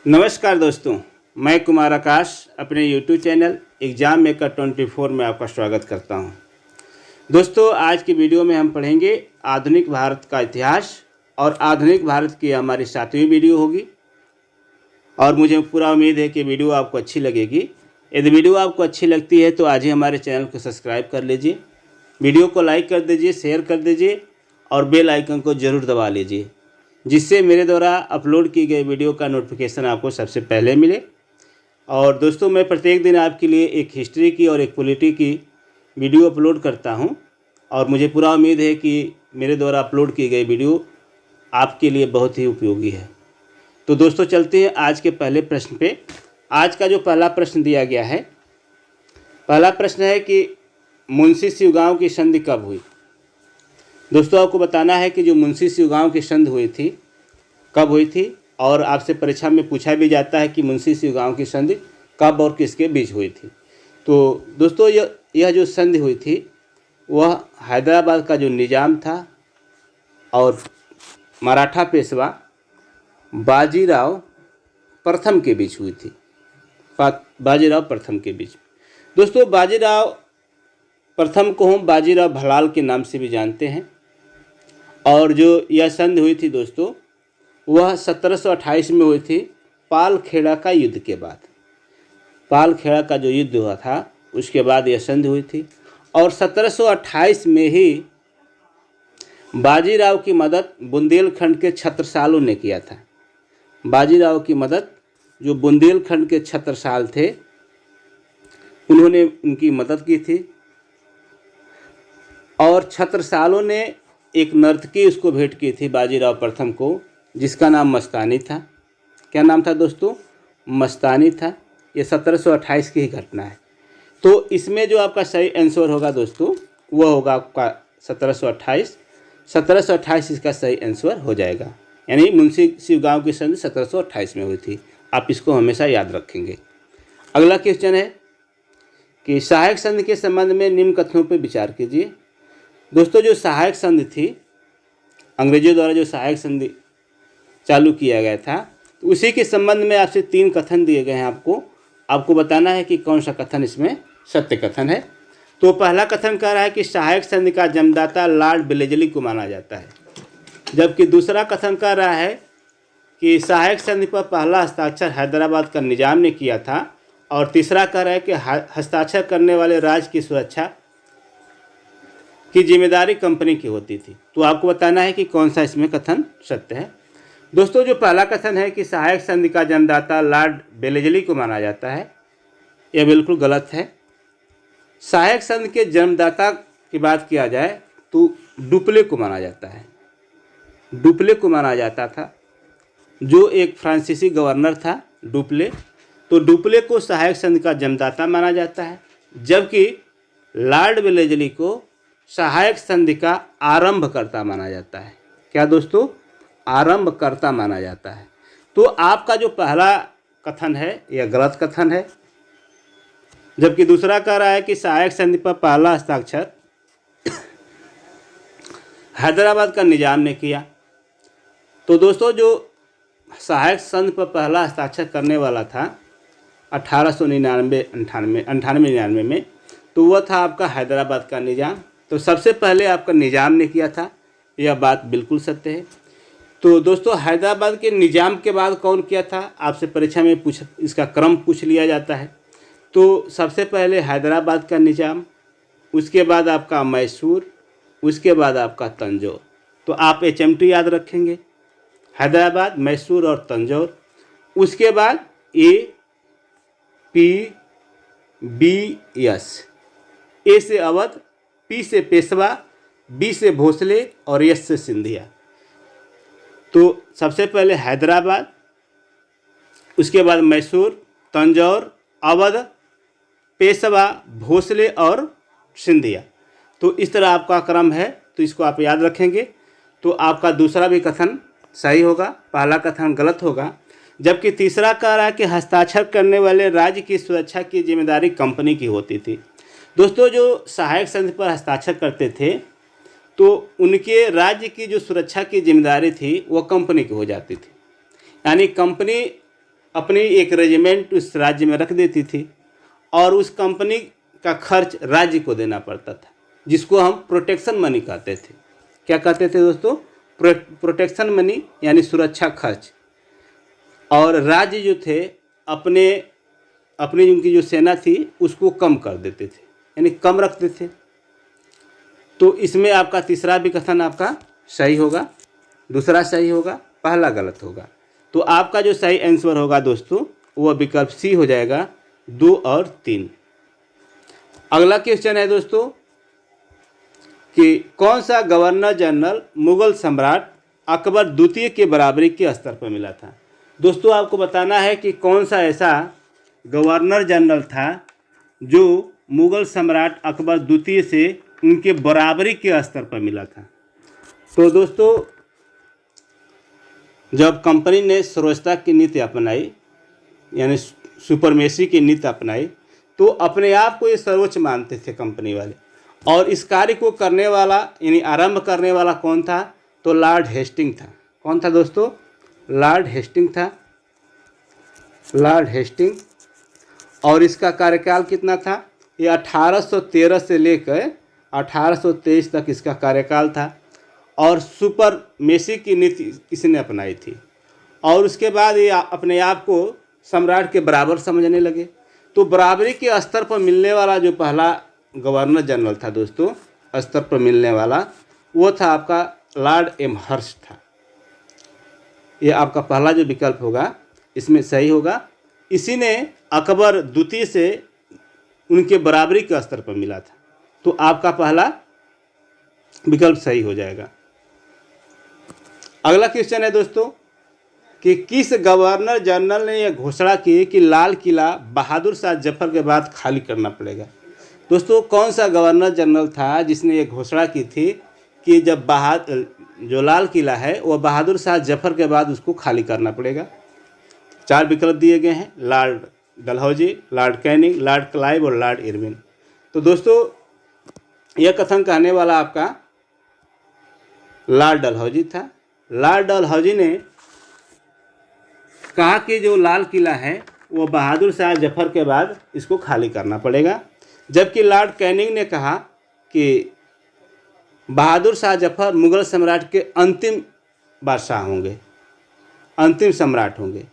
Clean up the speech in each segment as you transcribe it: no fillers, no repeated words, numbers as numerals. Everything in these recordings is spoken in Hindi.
नमस्कार दोस्तों, मैं कुमार आकाश अपने YouTube चैनल एग्ज़ाम मेकर 24 में आपका स्वागत करता हूं। दोस्तों, आज की वीडियो में हम पढ़ेंगे आधुनिक भारत का इतिहास और आधुनिक भारत की हमारी 7वीं वीडियो होगी और मुझे पूरा उम्मीद है कि वीडियो आपको अच्छी लगेगी। यदि वीडियो आपको अच्छी लगती है तो आज ही हमारे चैनल को सब्सक्राइब कर लीजिए, वीडियो को लाइक कर दीजिए, शेयर कर दीजिए और बेल आइकन को ज़रूर दबा लीजिए, जिससे मेरे द्वारा अपलोड की गई वीडियो का नोटिफिकेशन आपको सबसे पहले मिले। और दोस्तों, मैं प्रत्येक दिन आपके लिए एक हिस्ट्री की और एक पॉलिटी की वीडियो अपलोड करता हूं और मुझे पूरा उम्मीद है कि मेरे द्वारा अपलोड की गई वीडियो आपके लिए बहुत ही उपयोगी है। तो दोस्तों, चलते हैं आज के पहले प्रश्न पे। आज का जो पहला प्रश्न दिया गया है, पहला प्रश्न है कि मुंशी शिवगांव की संधि कब हुई। दोस्तों, आपको बताना है कि जो मुंशी शिवगांव की संधि हुई थी कब हुई थी, और आपसे परीक्षा में पूछा भी जाता है कि मुंशी शिवगांव की संधि कब और किसके बीच हुई थी। तो दोस्तों, यह जो संधि हुई थी वह हैदराबाद का जो निज़ाम था और मराठा पेशवा बाजीराव प्रथम के बीच हुई थी। बाजीराव प्रथम के बीच। दोस्तों, बाजीराव प्रथम को हम बाजीराव भलाल के नाम से भी जानते हैं और जो यह संधि हुई थी दोस्तों वह 1728 में हुई थी, पालखेड़ा का युद्ध के बाद। पालखेड़ा का जो युद्ध हुआ था उसके बाद यह संधि हुई थी और 1728 में ही बाजीराव की मदद बुंदेलखंड के छत्रसालों ने किया था। बाजीराव की मदद जो बुंदेलखंड के छत्रसाल थे उन्होंने उनकी मदद की थी और छत्रसालों ने एक नर्तकी उसको भेंट की थी बाजीराव प्रथम को, जिसका नाम मस्तानी था। क्या नाम था दोस्तों? मस्तानी था। ये 1728 की ही घटना है। तो इसमें जो आपका सही आंसर होगा दोस्तों वह होगा आपका 1728। 1728 इसका सही आंसर हो जाएगा, यानी मुंशी शिवगांव की संधि 1728 में हुई थी। आप इसको हमेशा याद रखेंगे। अगला क्वेश्चन है कि सहायक संधि के संबंध में निम्न कथनों पर विचार कीजिए। दोस्तों, जो सहायक संधि थी, अंग्रेजों द्वारा जो सहायक संधि चालू किया गया था, तो उसी के संबंध में आपसे 3 कथन दिए गए हैं। आपको बताना है कि कौन सा कथन इसमें सत्य कथन है। तो पहला कथन कह रहा है कि सहायक संधि का जन्मदाता लॉर्ड वेलेस्ली को माना जाता है, जबकि दूसरा कथन कह रहा है कि सहायक संधि पर पहला हस्ताक्षर हैदराबाद का निजाम ने किया था, और तीसरा कह रहा है कि हस्ताक्षर करने वाले राज्य की सुरक्षा की जिम्मेदारी कंपनी की होती थी। तो आपको बताना है कि कौन सा इसमें कथन सत्य है। दोस्तों, जो पहला कथन है कि सहायक संधि का जन्मदाता लॉर्ड वेलेस्ली को माना जाता है, यह बिल्कुल गलत है। सहायक संधि के जन्मदाता की बात किया जाए तो डुप्ले को माना जाता है। डुप्ले को माना जाता था, जो एक फ्रांसीसी गवर्नर था डुप्ले। तो डुप्ले को सहायक संधि का जन्मदाता माना जाता है, जबकि लॉर्ड वेलेस्ली को सहायक संधि का आरंभकर्ता माना जाता है। क्या दोस्तों? आरंभकर्ता माना जाता है। तो आपका जो पहला कथन है यह गलत कथन है, जबकि दूसरा कह रहा है कि सहायक संधि पर पहला हस्ताक्षर हैदराबाद का निजाम ने किया। तो दोस्तों, जो सहायक संधि पर पहला हस्ताक्षर करने वाला था 1899 में, तो वह था आपका हैदराबाद का निजाम। तो सबसे पहले आपका निजाम ने किया था, यह बात बिल्कुल सत्य है। तो दोस्तों, हैदराबाद के निजाम के बाद कौन किया था, आपसे परीक्षा में इसका क्रम पूछ लिया जाता है। तो सबसे पहले हैदराबाद का निजाम, उसके बाद आपका मैसूर, उसके बाद आपका तंजौर। तो आप HMT याद रखेंगे, हैदराबाद, मैसूर और तंजौर। उसके बाद APBS, ए से अवध, P से पेशवा, B से भोसले और S से सिंधिया। तो सबसे पहले हैदराबाद, उसके बाद मैसूर, तंजौर, अवध, पेशवा, भोसले और सिंधिया। तो इस तरह आपका क्रम है, तो इसको आप याद रखेंगे। तो आपका दूसरा भी कथन सही होगा, पहला कथन गलत होगा। जबकि तीसरा कह रहा है कि हस्ताक्षर करने वाले राज्य की सुरक्षा की जिम्मेदारी कंपनी की होती थी। दोस्तों, जो सहायक संधि पर हस्ताक्षर करते थे तो उनके राज्य की जो सुरक्षा की जिम्मेदारी थी वो कंपनी की हो जाती थी। यानी कंपनी अपनी एक रेजिमेंट उस राज्य में रख देती थी और उस कंपनी का खर्च राज्य को देना पड़ता था, जिसको हम प्रोटेक्शन मनी कहते थे। क्या कहते थे दोस्तों? प्रोटेक्शन मनी यानी सुरक्षा खर्च। और राज्य जो थे अपनी उनकी जो सेना थी उसको कम कर देते थे, यानी कम रखते थे। तो इसमें आपका तीसरा भी कथन आपका सही होगा, दूसरा सही होगा, पहला गलत होगा। तो आपका जो सही आंसर होगा दोस्तों वो विकल्प सी हो जाएगा, 2 और 3। अगला क्वेश्चन है दोस्तों कि कौन सा गवर्नर जनरल मुगल सम्राट अकबर द्वितीय के बराबरी के स्तर पर मिला था। दोस्तों आपको बताना है कि कौन सा ऐसा गवर्नर जनरल था जो मुगल सम्राट अकबर द्वितीय से उनके बराबरी के स्तर पर मिला था। तो दोस्तों जब कंपनी ने सर्वोच्चता की नीति अपनाई यानी सुपरमेसी की नीति अपनाई तो अपने आप को ये सर्वोच्च मानते थे कंपनी वाले। और इस कार्य को करने वाला यानी आरंभ करने वाला कौन था? तो लॉर्ड हेस्टिंग था। कौन था दोस्तों? लॉर्ड हेस्टिंग था, लॉर्ड हेस्टिंग। और इसका कार्यकाल कितना था? ये 1813 से लेकर 1823 तक इसका कार्यकाल था। और सुपरमेसी की नीति किसने अपनाई थी? और उसके बाद ये अपने आप को सम्राट के बराबर समझने लगे। तो बराबरी के स्तर पर मिलने वाला जो पहला गवर्नर जनरल था दोस्तों, स्तर पर मिलने वाला, वो था आपका लॉर्ड एमहर्स्ट था। ये आपका पहला जो विकल्प होगा इसमें सही होगा। इसी ने अकबर द्वितीय से उनके बराबरी के स्तर पर मिला था। तो आपका पहला विकल्प सही हो जाएगा। अगला क्वेश्चन है दोस्तों कि किस गवर्नर जनरल ने यह घोषणा की कि लाल किला बहादुर शाह जफर के बाद खाली करना पड़ेगा। दोस्तों कौन सा गवर्नर जनरल था जिसने ये घोषणा की थी कि जब जो लाल किला है वो बहादुर शाह जफर के बाद उसको खाली करना पड़ेगा। 4 विकल्प दिए गए हैं, Lord Dalhousie, Lord Canning, Lord Clive और लॉर्ड इरविन। तो दोस्तों यह कथन कहने वाला आपका लॉर्ड डलहौजी था। लॉर्ड डलहौजी ने कहा कि जो लाल किला है वो बहादुर शाह जफर के बाद इसको खाली करना पड़ेगा, जबकि लॉर्ड कैनिंग ने कहा कि बहादुर शाह जफर मुगल सम्राट के अंतिम बादशाह होंगे, अंतिम सम्राट होंगे।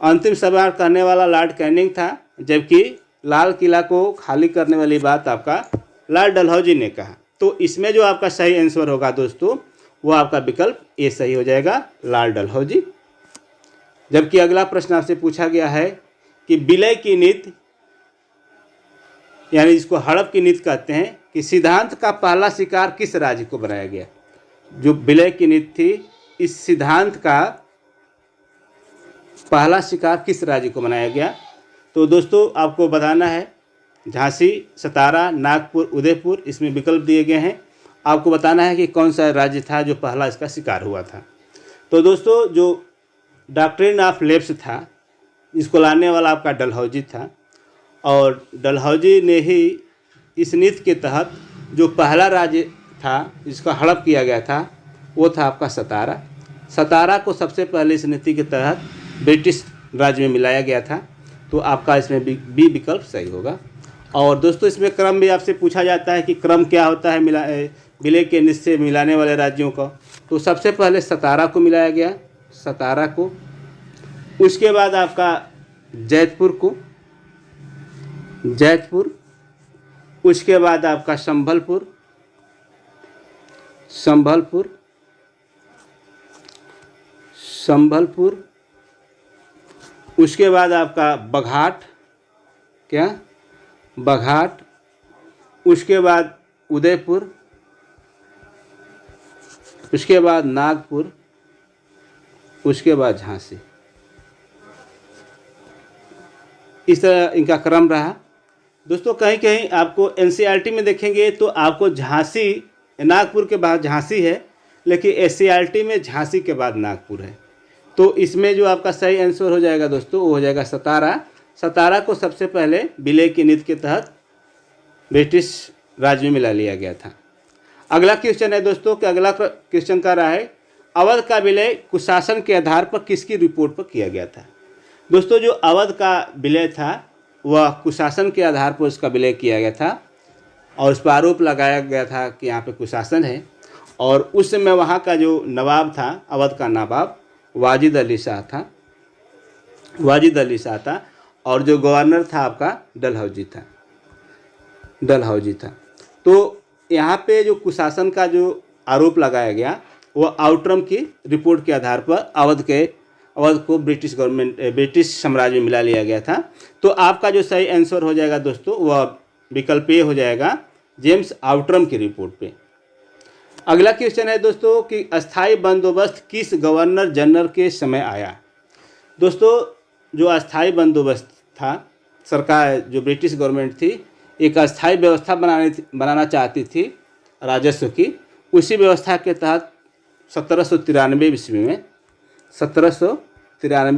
अंतिम सम्राट करने वाला लॉर्ड कैनिंग था, जबकि लाल किला को खाली करने वाली बात आपका लॉर्ड डलहौजी ने कहा। तो इसमें जो आपका सही आंसर होगा दोस्तों वो आपका विकल्प ए सही हो जाएगा, लॉर्ड डलहौजी। जबकि अगला प्रश्न आपसे पूछा गया है कि विलय की नीति यानी जिसको हड़प की नीति कहते हैं कि सिद्धांत का पहला शिकार किस राज्य को बनाया गया। जो विलय की नीति थी, इस सिद्धांत का पहला शिकार किस राज्य को बनाया गया। तो दोस्तों आपको बताना है झांसी, सतारा, नागपुर, उदयपुर, इसमें विकल्प दिए गए हैं। आपको बताना है कि कौन सा राज्य था जो पहला इसका शिकार हुआ था। तो दोस्तों जो डॉक्ट्रिन ऑफ लेप्स था इसको लाने वाला आपका डलहौजी था। और डलहौजी ने ही इस नीति के तहत जो पहला राज्य था जिसका हड़प किया गया था वो था आपका सतारा। सतारा को सबसे पहले इस नीति के तहत ब्रिटिश राज्य में मिलाया गया था। तो आपका इसमें बी विकल्प सही होगा। और दोस्तों इसमें क्रम भी आपसे पूछा जाता है कि क्रम क्या होता है विलय के नीति से मिलाने वाले राज्यों का। तो सबसे पहले सतारा को मिलाया गया, सतारा को। उसके बाद आपका जैतपुर को, जैतपुर। उसके बाद आपका संभलपुर, संभलपुर, संभलपुर। उसके बाद आपका बघाट, क्या बघाट। उसके बाद उदयपुर, उसके बाद नागपुर, उसके बाद झांसी। इस तरह इनका क्रम रहा। दोस्तों कहीं कहीं आपको एनसीईआरटी में देखेंगे तो आपको झांसी, नागपुर के बाद झांसी है, लेकिन एससीईआरटी में झांसी के बाद नागपुर है। तो इसमें जो आपका सही आंसर हो जाएगा दोस्तों वो हो जाएगा सतारा। सतारा को सबसे पहले विलय की नीति के तहत ब्रिटिश राज्य में मिला लिया गया था। अगला क्वेश्चन है दोस्तों कि अगला क्वेश्चन कह रहा है अवध का विलय कुशासन के आधार पर किसकी रिपोर्ट पर किया गया था। दोस्तों जो अवध का विलय था वह कुशासन के आधार पर उसका विलय किया गया था और उस पर आरोप लगाया गया था कि यहाँ पे कुशासन है। और उस समय वहाँ का जो नवाब था, अवध का नवाब वाजिद अली शाह था, वाजिद अली शाह था। और जो गवर्नर था आपका डलहौजी था, डलहौजी था। तो यहाँ पे जो कुशासन का जो आरोप लगाया गया वह आउटरम की रिपोर्ट के आधार पर अवध को ब्रिटिश साम्राज्य में मिला लिया गया था। तो आपका जो सही आंसर हो जाएगा दोस्तों वह विकल्प ए हो जाएगा, जेम्स आउटरम की रिपोर्ट पे। अगला क्वेश्चन है दोस्तों कि अस्थाई बंदोबस्त किस गवर्नर जनरल के समय आया। दोस्तों जो अस्थाई बंदोबस्त था, सरकार जो ब्रिटिश गवर्नमेंट थी एक अस्थाई व्यवस्था बनाना चाहती थी राजस्व की। उसी व्यवस्था के तहत 1793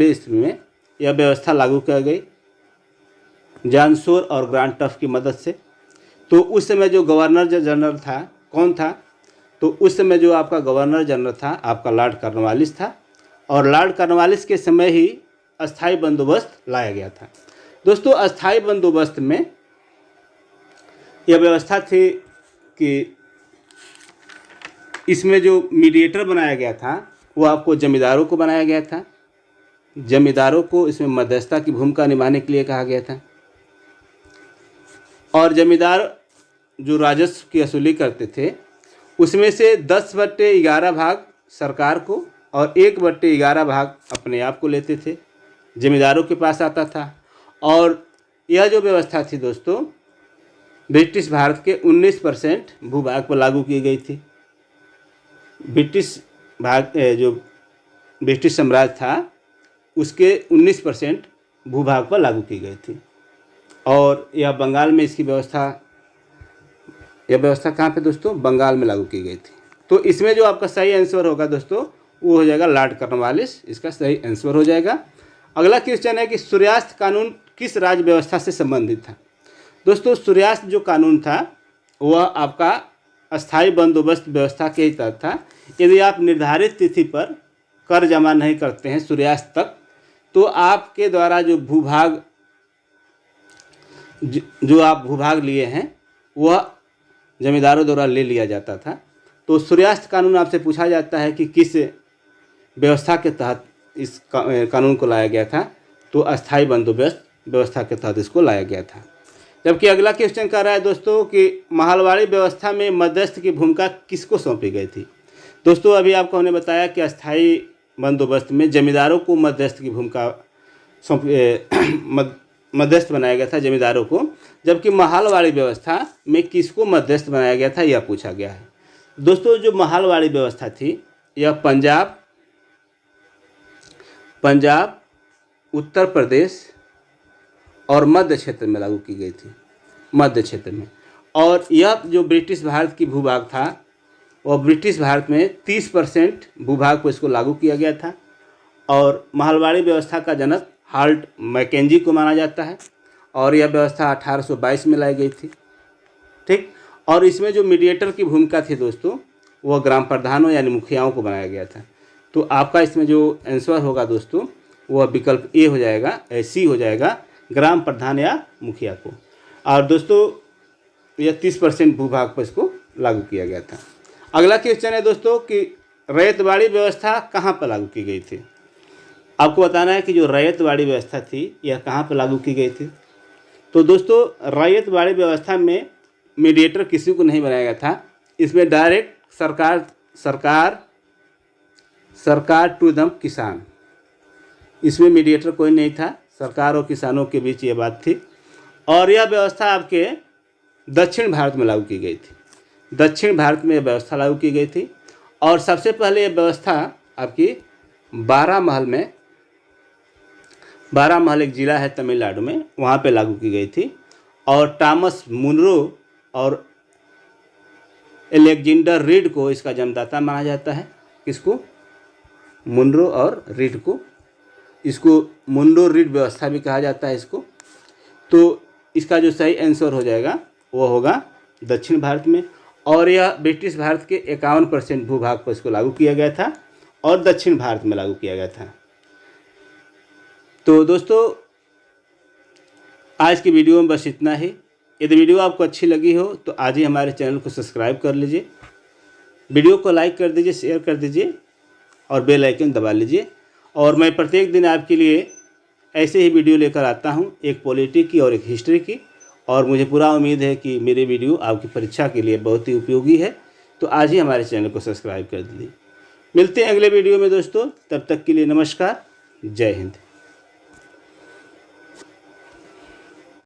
ईस्वी में यह व्यवस्था लागू की गई जॉन शोर और ग्रांट टफ की मदद से। तो उस समय जो गवर्नर जनरल था कौन था, तो उस समय जो आपका गवर्नर जनरल था आपका लॉर्ड कॉर्नवालिस था। और लॉर्ड कॉर्नवालिस के समय ही अस्थाई बंदोबस्त लाया गया था। दोस्तों अस्थाई बंदोबस्त में यह व्यवस्था थी कि इसमें जो मीडिएटर बनाया गया था वो आपको जमींदारों को बनाया गया था। जमींदारों को इसमें मध्यस्थता की भूमिका निभाने के लिए कहा गया था। और जमींदार जो राजस्व की वसूली करते थे उसमें से 10/11 भाग सरकार को और 1/11 भाग अपने आप को लेते थे, जमींदारों के पास आता था। और यह जो व्यवस्था थी दोस्तों ब्रिटिश भारत के 19% भूभाग पर लागू की गई थी। जो ब्रिटिश साम्राज्य था उसके 19% भूभाग पर लागू की गई थी। और यह बंगाल में इसकी व्यवस्था कहाँ पे दोस्तों, बंगाल में लागू की गई थी। तो इसमें जो आपका सही आंसर होगा दोस्तों वो हो जाएगा लॉर्ड कॉर्नवालिस, इसका सही आंसर हो जाएगा। अगला क्वेश्चन है कि सूर्यास्त कानून किस राज्य व्यवस्था से संबंधित था। दोस्तों सूर्यास्त जो कानून था वह आपका अस्थाई बंदोबस्त व्यवस्था के ही तहत था। यदि आप निर्धारित तिथि पर कर जमा नहीं करते हैं सूर्यास्त तक तो आपके द्वारा जो आप भूभाग लिए हैं वह जमींदारों द्वारा ले लिया जाता था। तो सूर्यास्त कानून आपसे पूछा जाता है कि किस व्यवस्था के तहत इस कानून को लाया गया था, तो अस्थाई बंदोबस्त व्यवस्था के तहत इसको लाया गया था। जबकि अगला क्वेश्चन कह रहा है दोस्तों कि महलवाड़ी व्यवस्था में मध्यस्थ की भूमिका किसको सौंपी गई थी। दोस्तों अभी आपको हमने बताया कि अस्थाई बंदोबस्त में जमींदारों को मध्यस्थ की भूमिका मध्यस्थ बनाया गया था जमींदारों को, जबकि महलवाड़ी व्यवस्था में किसको मध्यस्थ बनाया गया था यह पूछा गया है। दोस्तों जो महलवाड़ी व्यवस्था थी यह पंजाब, उत्तर प्रदेश और मध्य क्षेत्र में लागू की गई थी, मध्य क्षेत्र में। और यह जो ब्रिटिश भारत की भूभाग था वह ब्रिटिश भारत में 30% भूभाग को इसको लागू किया गया था। और महलवाड़ी व्यवस्था का जनक हार्ट मैकेंजी को माना जाता है और यह व्यवस्था 1822 में लाई गई थी। ठीक। और इसमें जो मीडिएटर की भूमिका थी दोस्तों वह ग्राम प्रधानों यानी मुखियाओं को बनाया गया था। तो आपका इसमें जो आंसर होगा दोस्तों वह विकल्प ए हो जाएगा, सी हो जाएगा, ग्राम प्रधान या मुखिया को। और दोस्तों यह 30% भूभाग पर इसको लागू किया गया था। अगला क्वेश्चन है दोस्तों कि रैयतवाड़ी व्यवस्था कहाँ पर लागू की गई थी। आपको बताना है कि जो रैयतवाड़ी व्यवस्था थी यह कहाँ पर लागू की गई थी। तो दोस्तों रैयतवाड़ी व्यवस्था में मीडिएटर किसी को नहीं बनाया गया था। इसमें डायरेक्ट सरकार टू द किसान, इसमें मीडिएटर कोई नहीं था, सरकार और किसानों के बीच ये बात थी। और यह व्यवस्था आपके दक्षिण भारत में लागू की गई थी, दक्षिण भारत में यह व्यवस्था लागू की गई थी। और सबसे पहले यह व्यवस्था आपकी बारामहल एक ज़िला है तमिलनाडु में, वहाँ पे लागू की गई थी। और टॉमस मुनरो और अलेक्जेंडर रीड को इसका जन्मदाता माना जाता है। किसको? मुनरो और रीड को, इसको मुनरो रीड व्यवस्था भी कहा जाता है इसको। तो इसका जो सही आंसर हो जाएगा वो होगा दक्षिण भारत में। और यह ब्रिटिश भारत के 51% भूभाग पर इसको लागू किया गया था और दक्षिण भारत में लागू किया गया था। तो दोस्तों आज की वीडियो में बस इतना ही। यदि वीडियो आपको अच्छी लगी हो तो आज ही हमारे चैनल को सब्सक्राइब कर लीजिए, वीडियो को लाइक कर दीजिए, शेयर कर दीजिए और बेल आइकन दबा लीजिए। और मैं प्रत्येक दिन आपके लिए ऐसे ही वीडियो लेकर आता हूं, एक पॉलिटी की और एक हिस्ट्री की। और मुझे पूरा उम्मीद है कि मेरे वीडियो आपकी परीक्षा के लिए बहुत ही उपयोगी है। तो आज ही हमारे चैनल को सब्सक्राइब कर दीजिए। मिलते हैं अगले वीडियो में दोस्तों, तब तक के लिए नमस्कार, जय हिंद।